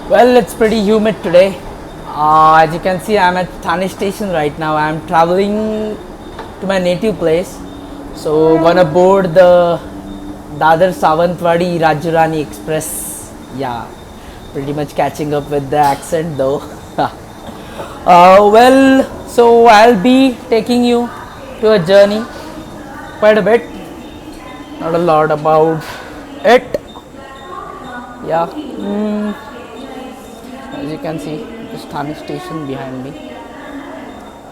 Well, it's pretty humid today. As you can see, I'm at Thane station right now. I'm traveling to my native place. So, gonna board the Dadar Savantwadi Rajurani Express. Yeah, pretty much catching up with the accent though. So I'll be taking you to a journey quite a bit. Not a lot about it. Yeah. As you can see, this Thane station behind me.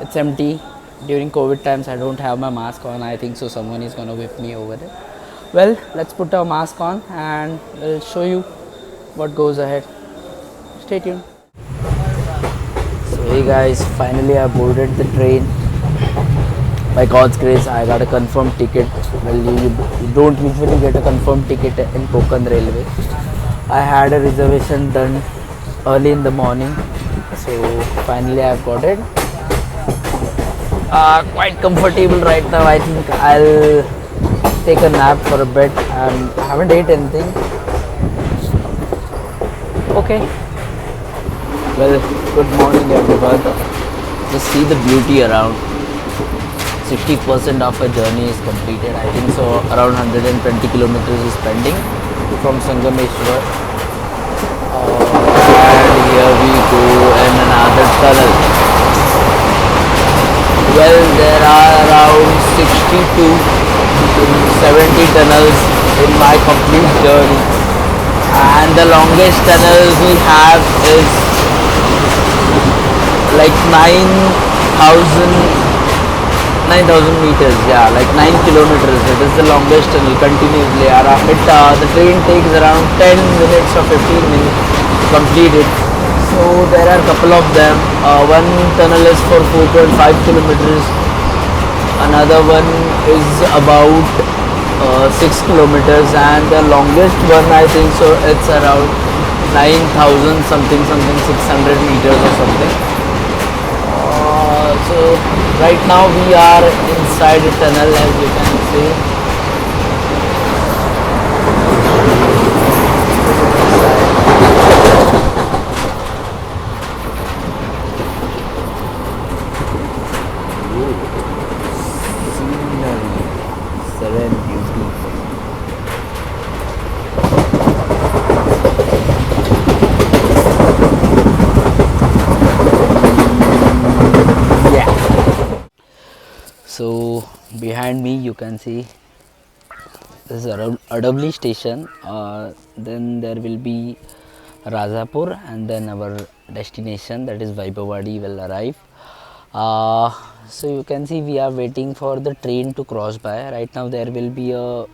It's empty. During COVID times, I don't have my mask on. I think so. Someone is gonna whip me over there. Well, let's put our mask on and we'll show you what goes ahead. Stay tuned. So, hey guys, finally I boarded the train. By God's grace, I got a confirmed ticket. Well, you don't usually get a confirmed ticket in Konkan Railway. I had a reservation done early in the morning, so finally I've got it. Quite comfortable right now. I think I'll take a nap for a bit. I haven't ate anything. Okay. Well, good morning everyone. Just see the beauty around. 60% of our journey is completed. I think so. Around 120 kilometers is pending from Sangameshwar. And here we go in another tunnel. Well, there are around 60 to 70 tunnels in my complete journey. And the longest tunnel we have is like 9,000 meters, yeah, like 9 kilometers. It is the longest tunnel continuously. The train takes around 10 minutes or 15 minutes to complete it. So there are a couple of them. One tunnel is for 4.5 kilometers. Another one is about 6 kilometers, and the longest one I think so it's around 9,000 something 600 meters or something. So right now we are inside a tunnel, as you can see. Scenery, serene beauty. So behind me you can see this is Adabli station. Then there will be Rajapur, and then our destination, that is Vaibhavadi, will arrive. So you can see we are waiting for the train to cross by. Right now there will be a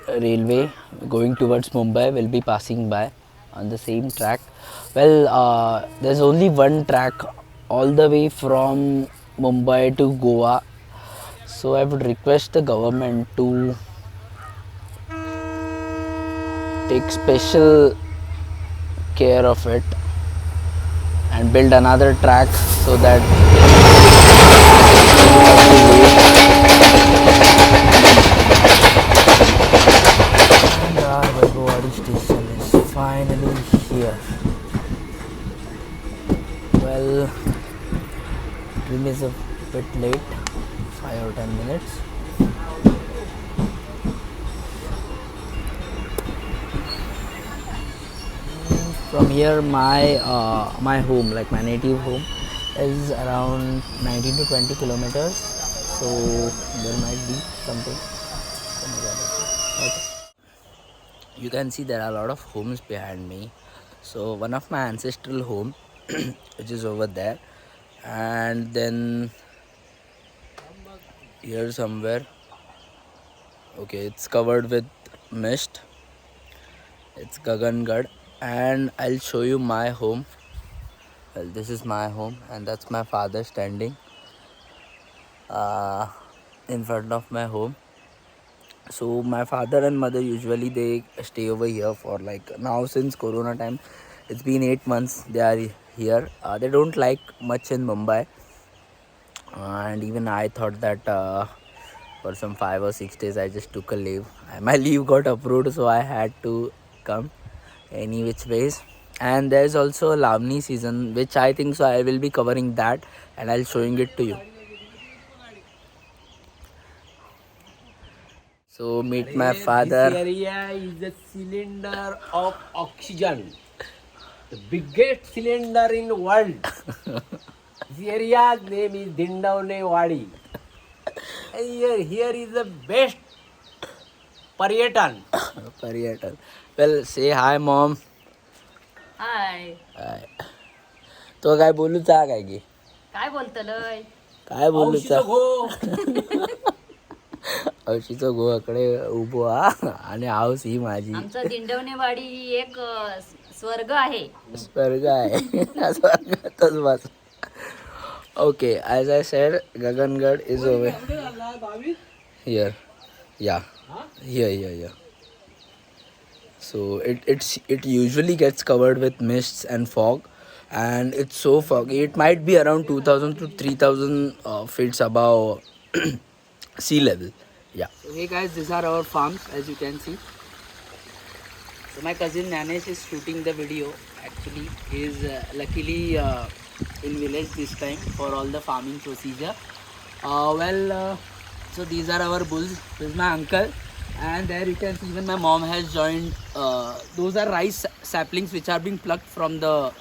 railway going towards Mumbai will be passing by on the same track. Well, there's only one track all the way from Mumbai to Goa. So I would request the government to take special care of it and build another track so that and our Vaibhavadi station is finally here. Well, train is a bit late, 5 or 10 minutes. From here, my home, like my native home, is around 19 to 20 kilometers. So there might be something. Okay. You can see there are a lot of homes behind me. So one of my ancestral home, which is over there, and then here somewhere. Okay, it's covered with mist. It's Gagangad, and I'll show you my home. Well, this is my home, and that's my father standing in front of my home. So my father and mother usually they stay over here for like now since Corona time. It's been 8 months they are here. They don't like much in Mumbai, and even I thought that for some 5 or 6 days I just took a leave. My leave got approved, so I had to come. any which ways. And there's also a Lavani season, which I think so I will be covering that, and I'll showing it to you. So meet my father. This area is the cylinder of oxygen, the biggest cylinder in the world. This area's name is Dindavne Wadi. Here is the best Paryatan. Paryatan. Well, say hi, mom. Hi Hi. तो काय बोलूचा काय की काय बोलतलय काय बोलूचा औषध घो. औशीचं गोवाकडे उभो हा आणि हाऊस ही माझी आमचं दिंडवणेवाडी ही एक स्वर्ग आहे स्वर्ग आहे स्वर्गातच बस okay as I said Gagangad is over here या here so it usually gets covered with mists and fog, and it's so foggy. It might be around 2000 to 3000 feet above sea level. Yeah, so hey guys, these are our farms, as you can see. So my cousin Nanesh is shooting the video. Actually he is luckily in village this time for all the farming procedure. So these are our bulls. This is my uncle, and there you can see even my mom has joined. Those are rice saplings which are being plucked from the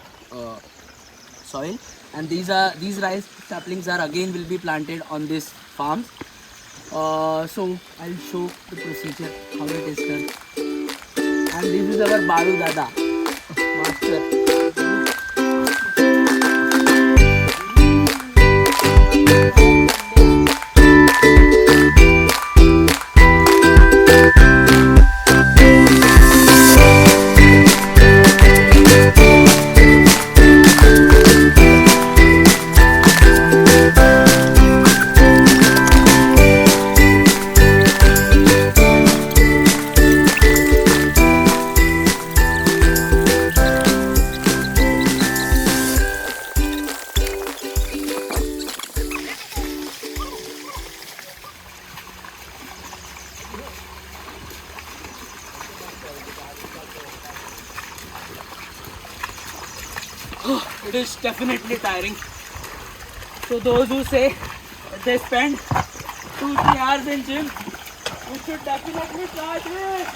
soil, and these rice saplings are again will be planted on this farm. So I'll show the procedure how it is done. And this is our Balu Dada, master. It is definitely tiring. So those who say that they spend 2-3 hours in gym, you should definitely try this.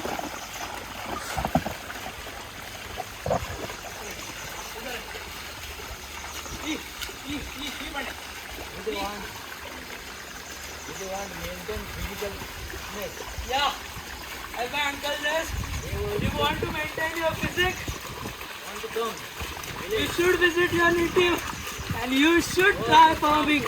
Yeah, as my uncle says, you want to maintain your physique, you should visit your native and you should try farming.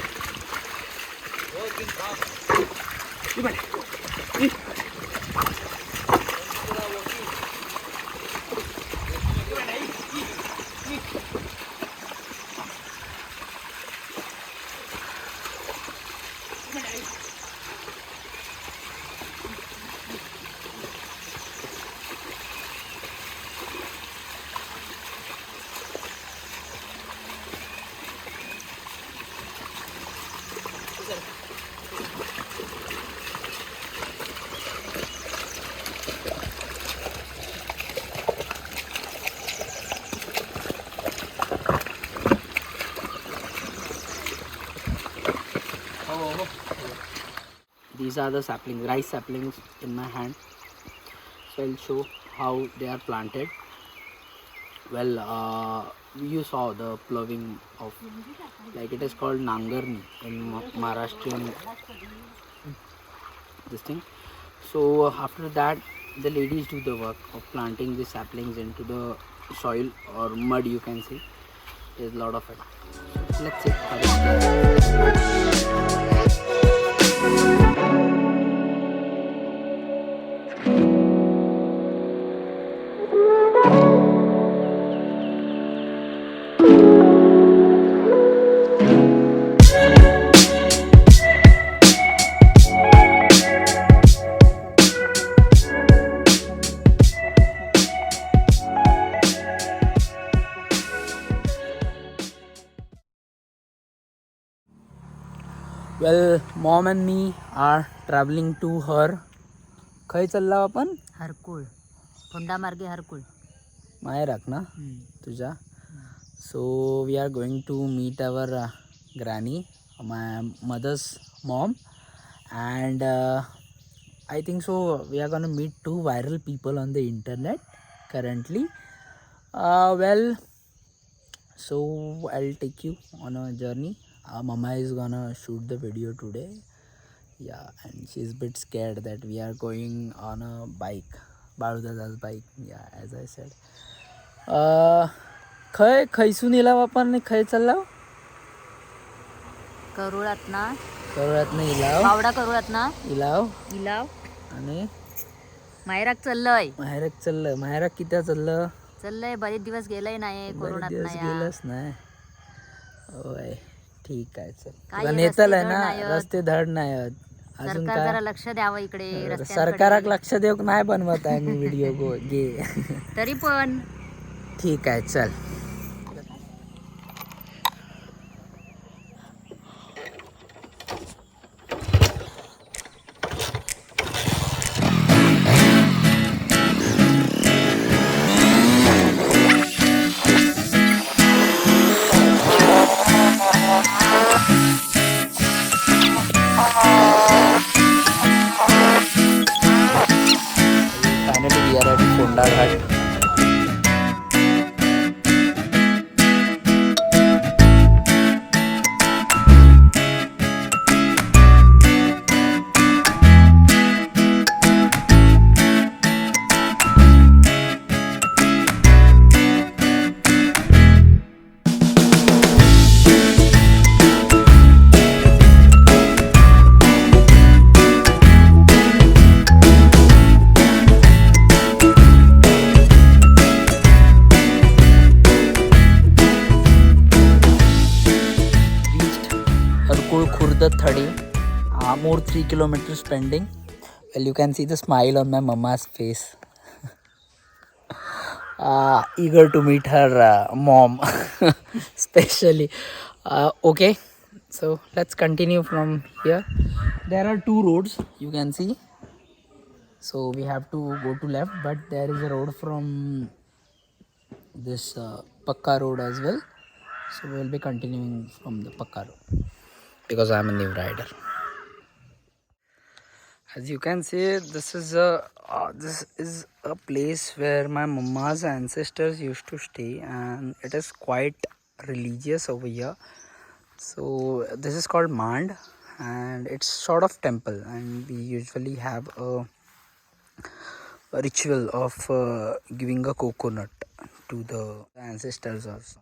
These are the saplings, rice saplings in my hand. So I'll show how they are planted. Well, you saw the ploughing of, like it is called Nangarni in Maharashtrian this thing. So after that, the ladies do the work of planting the saplings into the soil or mud, you can see. There's a lot of it. So let's see how it's done. Well, mom and me are traveling to her. खय चालला आपण हरकुळ फोंडामार्गे हरकुळ माहेराक ना तुझ्या. So we are going to meet our granny, my mother's mom, and I think so we are gonna meet two viral people on the internet currently. Well, so I'll take you on a journey. Mama is gonna shoot the video today. Yeah, and she's a bit scared that we are going on a bike, Baludada's bike. Yeah, as I said. खैसून इलाव आपण खै चालला करुळात ना करोळ्यात नाही इलाव पावडा करुळात ना इलाव इलाव आणि मायराक चाललंय माहेराक चाललं. माहेराक किती चाललं? चाललंय बरेच दिवस गेलंय नाही बरेच कोरोनात दिवस नाही गेलंच नाही. होय ठीक आहे चल. काय तुला हे नेतल आहे रस्ते ना धड नाही आहेत. रस्ते धड नाही आहेत. अजून सरकार जरा काय लक्ष द्यावं इकडे रस्त्यांकडे. सरकाराक लक्ष देऊ नाही बनवत आहे मी व्हिडिओ घे. तरी पण ठीक आहे चल. Finally we are at Konda Ghat. Harkul Khurd 30, more 3 kilometers pending. Well, you can see the smile on my mama's face. Eager to meet her mom, especially. Okay, so let's continue from here. There are two roads you can see. So we have to go to left, but there is a road from this Pakka road as well. So we will be continuing from the Pakka road because I am a new rider. As you can see, this is a place where my mama's ancestors used to stay, and it is quite religious over here. So this is called Mand, and it's sort of temple, and we usually have a ritual of giving a coconut to the ancestors also.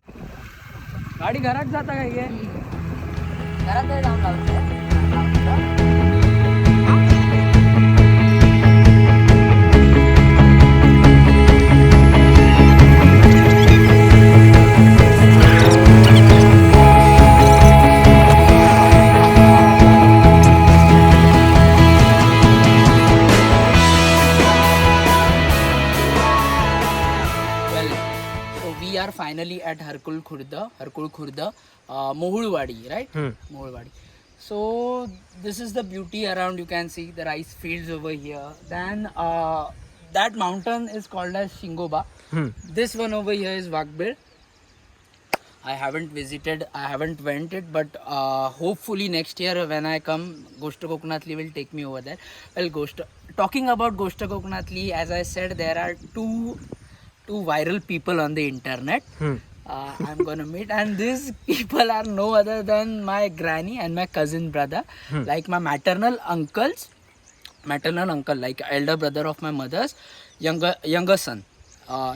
गाडी घरात जाता काय गे? घरात जाऊन लावतो. We are finally at Harkul Khurd, Mohulwadi, right? Mohulwadi. So this is the beauty around. You can see the rice fields over here. Then that mountain is called as Shingoba. This one over here is Wagbir. I haven't visited, I haven't went it, but hopefully next year when I come, Goshta Kokonatli will take me over there. Well, talking about Goshta Kokonatli, as I said, there are two viral people on the internet. I'm gonna meet, and these people are no other than my granny and my cousin brother, like my maternal uncle, like elder brother of my mother's younger son.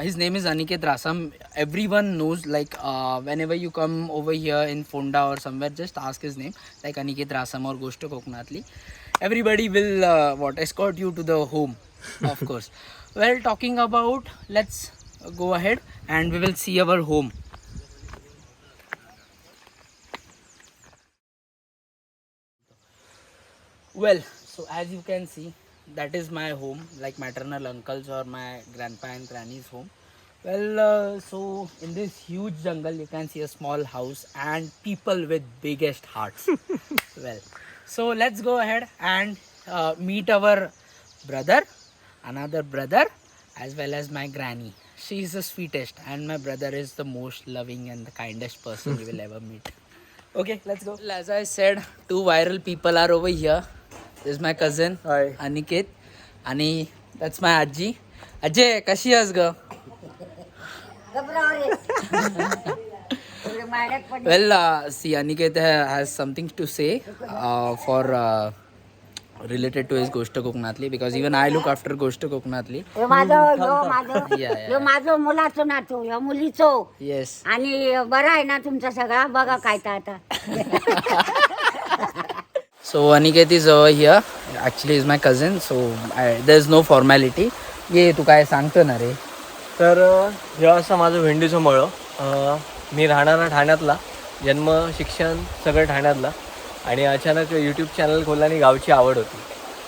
His name is Aniket Rasam. Everyone knows, like whenever you come over here in Fonda or somewhere, just ask his name, like Aniket Rasam or Goshta Kokonatli. Everybody will escort you to the home, of course. Well, talking about, let's go ahead and we will see our home. Well, so as you can see, that is my home, like maternal uncles or my grandpa and granny's home. Well, so in this huge jungle, you can see a small house and people with biggest hearts. Well, so let's go ahead and meet our brother, another brother, as well as my granny. she is the sweetest, and my brother is the most loving and the kindest person you will ever meet. Okay, let's go. Well, as I said, two viral people are over here. This is my cousin, Hi. Aniket, and that's my Ajji. Ajay, kashi आहेस ग? Well, see, Aniket has something to say for related to his Goshta Kokonatli, because even I look after Goshta Kokonatli. माझं मुलाचं नातू ह्यो मुलीचो Yes. आणि बरा आहे ना तुमचा सगळा बघा काय तर आता So Aniket is over here. Actually, is my cousin. So there's no formality. ये तू काय सांगतो ना रे? तर हे असं माझं भेंडीचं मळं. मी राहणारा ठाण्यातला, जन्म शिक्षण सगळं ठाण्यातला, आणि अचानक यूट्यूब चॅनल खोलल्याने गावची आवड होती.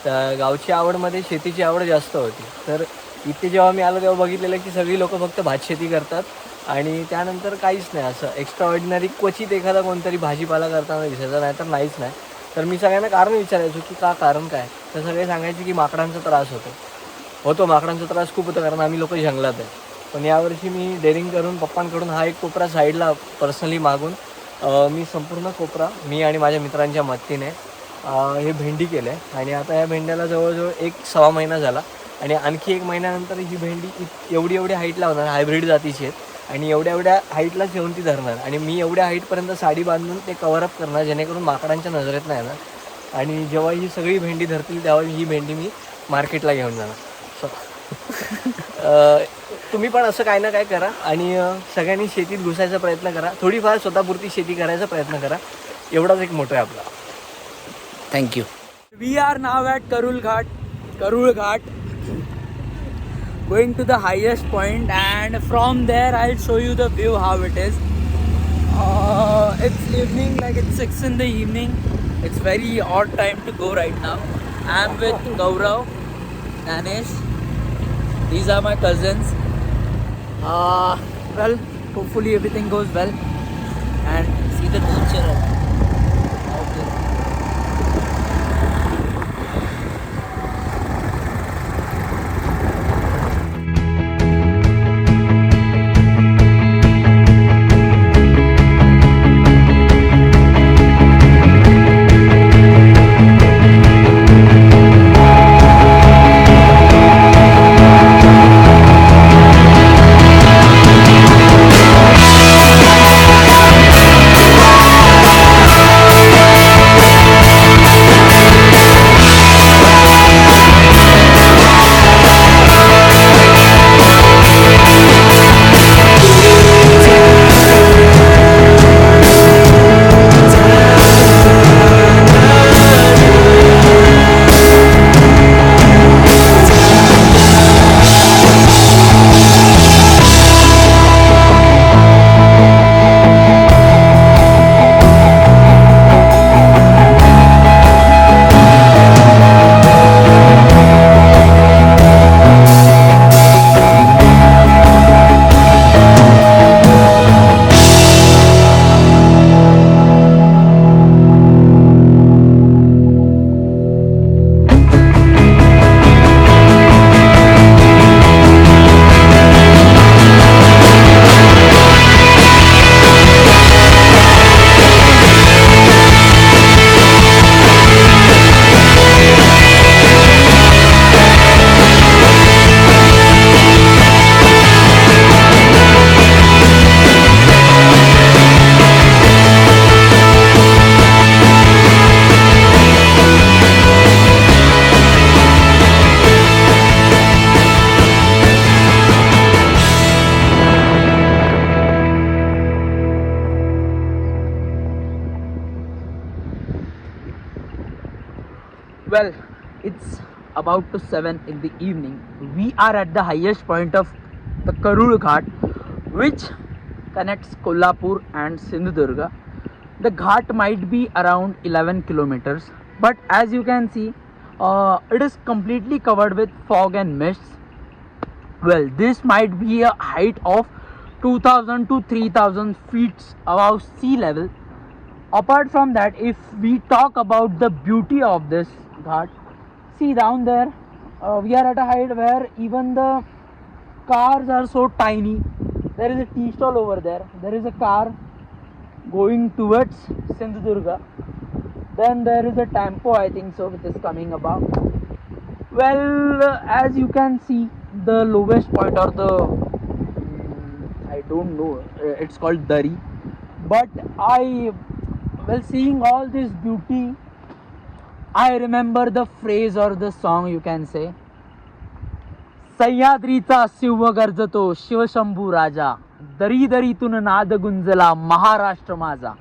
तर गावची आवडमध्ये शेतीची आवड जास्त होती. तर इथे जेव्हा मी आलो तेव्हा बघितलेलं की सगळी लोकं फक्त भातशेती करतात आणि त्यानंतर काहीच नाही असं एक्स्ट्रा ऑर्डिनरी. क्वचित एखादा कोणतरी भाजीपाला करताना दिसायचा, नाही तर नाहीच नाही. तर मी सगळ्यांना कारण विचारायचो की कारण काय, तर सगळे सांगायचे की माकडांचा त्रास होतो. माकडांचा त्रास खूप होतो कारण आम्ही लोक जंगलात आहे. पण यावर्षी मी डेअरिंग करून पप्पांकडून हा एक कोपरा साईडला पर्सनली मागून मी संपूर्ण कोपरा मी आणि माझ्या मित्रांच्या मदतीने हे भेंडी केलं आहे. आणि आता या भेंड्याला जवळजवळ 1-1.25 महिना झाला आणि आणखी 1 महिन्यानंतर ही भेंडी एवढी हाईटला होणार. हायब्रिड जातीची आहेत आणि एवढ्या हाईटलाच येऊन ती धरणार. आणि मी एवढ्या हाईटपर्यंत साडी बांधून ते कव्हरअप करणार जेणेकरून माकडांच्या नजरेत नाही येणार. आणि जेव्हा ही सगळी भेंडी धरतील तेव्हा ही भेंडी मी मार्केटला घेऊन जाणार. तुम्ही पण असं काय ना काय करा आणि सगळ्यांनी शेतीत घुसायचा प्रयत्न करा. थोडीफार स्वतःपुरती शेती करायचा प्रयत्न करा. एवढाच एक मोठं आहे आपला. Thank you. We are now at Karul Ghat, going to the highest point, and from there I'll show you the view how it is. It's evening, like it's 6 in the evening. It's very odd time to go right now. I'm with Gaurav, Danesh. These are my cousins. Well, hopefully everything goes well, and see the nature out there. Well, it's about to 7 in the evening. We are at the highest point of the Karul Ghat, which connects Kolhapur and Sindhudurga. The ghat might be around 11 kilometers, but as you can see, it is completely covered with fog and mists. Well, this might be a height of 2000 to 3000 feet above sea level. Apart from that, if we talk about the beauty of this ghat, see down there, we are at a height where even the cars are so tiny. There is a tea stall over there. There is a car going towards Sindhudurga. Then there is a tempo, I think so, which is coming above. Well, as you can see, the lowest point or the I don't know, it's called Dari. But seeing all this beauty, I remember the phrase or the song, you can say. सह्याद्रीचा Shiv गर्जतो Shivshambhu राजा, दरी दरीतून नाद गुंजला महाराष्ट्र माझा.